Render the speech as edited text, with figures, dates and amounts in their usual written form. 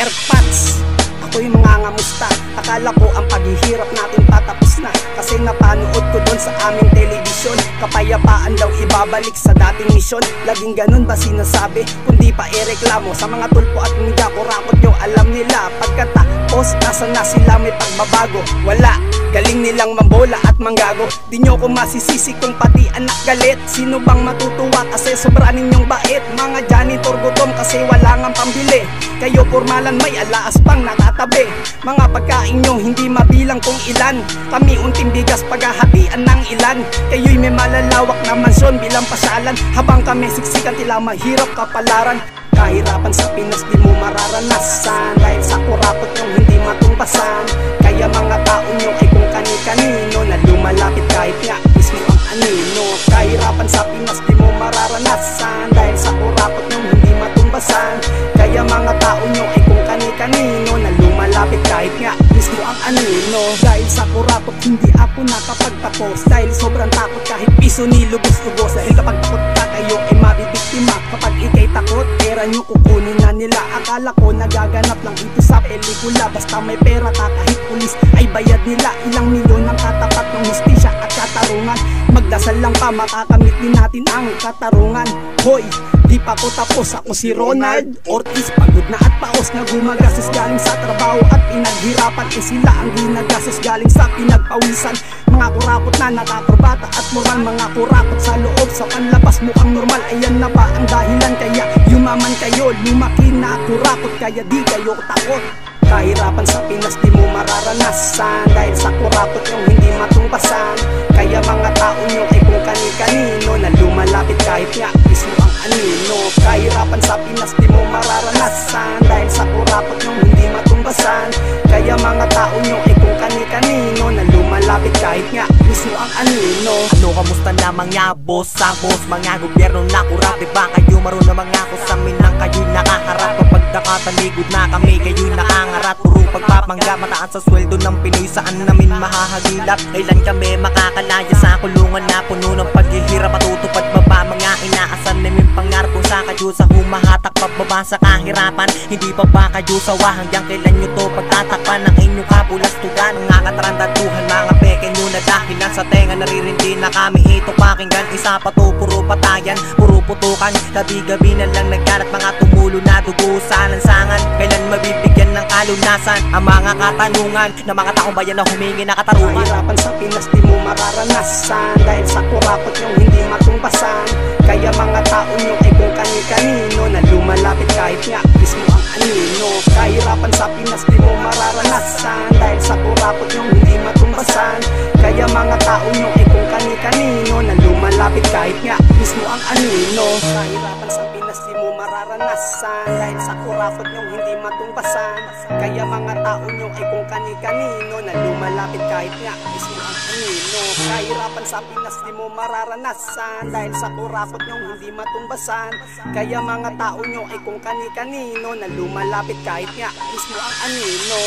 airpods. Ako'y mga ngamusta, akala ko ang paghihirap natin patapos na. Kasi napanood ko doon sa aming telebisyon, kapayapaan daw ibabalik sa dating misyon. Laging ganun ba sinasabi, kundi pa ireklamo sa mga tulpo at media. Kurakot nyo, alam nila pagkatapos nasa na sila may pagbabago. Wala, galing nilang mambola at manggago. Di nyo ko masisisi kung pati anak galit. Sino bang matutuwa kasi sobra ninyong bait? Mga janitor gutom kasi wala ngang pambili. Kayo pormalan may alaas pang nakatabi. Mga pagkain nyo hindi mabilang kung ilan. Kami unting bigas paghahatian ng ilan. Kayo'y may malalawak na mansyon bilang pasalan. Habang kami siksikan tila mahirap kapalaran. Kahirapan sa Pinas di mo mararanasan, dahil sa kurakot nyong hindi matumbasan. Kaya mga tao nyo ay kung kani-kanino, na lumalapit kahit nga mismo ang anino. Kahirapan sa Pinas di mo mararanasan, dahil sa kurakot nyong hindi matumbasan. Kaya mga tao nyo ay kung kani-kanino, na lumalapit kahit nga mismo ang anino. Dahil sa kurakot hindi ako nakapagtapos, dahil sobrang takot kahit piso nilubos-ubos. Dahil kapag takot ka kayo ay mabibiktima. Kapag ikay takot, pera nyo kukunin na nila. Akala ko nagaganap lang ito sa pelikula. Basta may pera ka kahit pulis ay bayad nila. Ilang milyon ang katapat ng hustisya at katarungan. Magdasal lang pa makakamit din natin ang katarungan. Hoy, di pa ko tapos, ako si Ronald Ortiz. Pagod na at paos na gumagastos galing sa trabaho at pinaghirapan. Sila ang ginagastos galing sa pinagpawisan. Mga kurakot na nakakurbata at moral. Mga kurakot sa loob, sa panlabas mukhang normal. Ayan na ba ang dahilan kaya yumaman kayo? Lumaki na kurakot kaya di kayo takot. Kahirapan sa Pinas di mo mararanasan, dahil sa kurakot yung hindi matumbasan. Kaya mga tao nyo ay kung kani-kanino, na lumalapit kahit nga mismo ang anino. Kahirapan sa Pinas di mo mararanasan, dahil sa kurakot yung hindi matumbasan. Kaya mga tao nyo ay kung kani-kanino, na lumalapit kahit nga mismo ang anino. Ano kamusta na mga boss, sa boss, mga gobyerno na kurap? Diba kayo marunong mga ako sa amin ang kayo'y nakaharap? Kapag nakataligod na kami, kayo'y nakangarat. Puro pagpapanggap, mataan sa sweldo ng Pinoy, saan namin mahahagilap? Kailan kami makakalaya sa kulungan na puno ng paghihirap? Matutupad pa ba mga inaasan namin pangarap? Kung sa kayo sa humahatak pababa sa kahirapan, hindi pa ba kayo sawa? Hanggang kailan nyo to pagtatakpan ng inyong kapulastugan? Mga katrandatuhan, mga peke nyo na dahilan sa tenga, naririndi na kami ito pakinggan. Isa pa to, puro patayan, puro putukan. Gabi-gabi na lang nagkalat mga tumulo na dugo sa lansangan. Kailan mabibigyan ng kalunasan ang mga katanungan ng mga taong bayan na humingi na katarungan? Kahirapan sa Pinas di mo mararanasan, dahil sa kurakot yung hindi matumbasan. Kaya mga tao nyo ay kung kani-kanino, na lumalapit kahit nga mismo ang anino. Kahirapan sa Pinas di mo mararanasan, dahil sa kurakot yung hindi matumbasan. Kaya mga tao nyo ay kung kani-kanino, na lumalapit kahit nga mismo ang anino. Kahirapan sa Pinas di mo mararanasan, dahil sa kurakot yung hindi matumbasan. Kaya mga tao nyo ay kung kani-kanino, na lumalapit kahit nga mismo ang anino. Kahirapan sa Pinas di mo mararanasan, dahil sa kurakot yung hindi matumbasan. Kaya mga tao nyo ay kung kani-kanino, na lumalapit kahit nga mismo ang anino.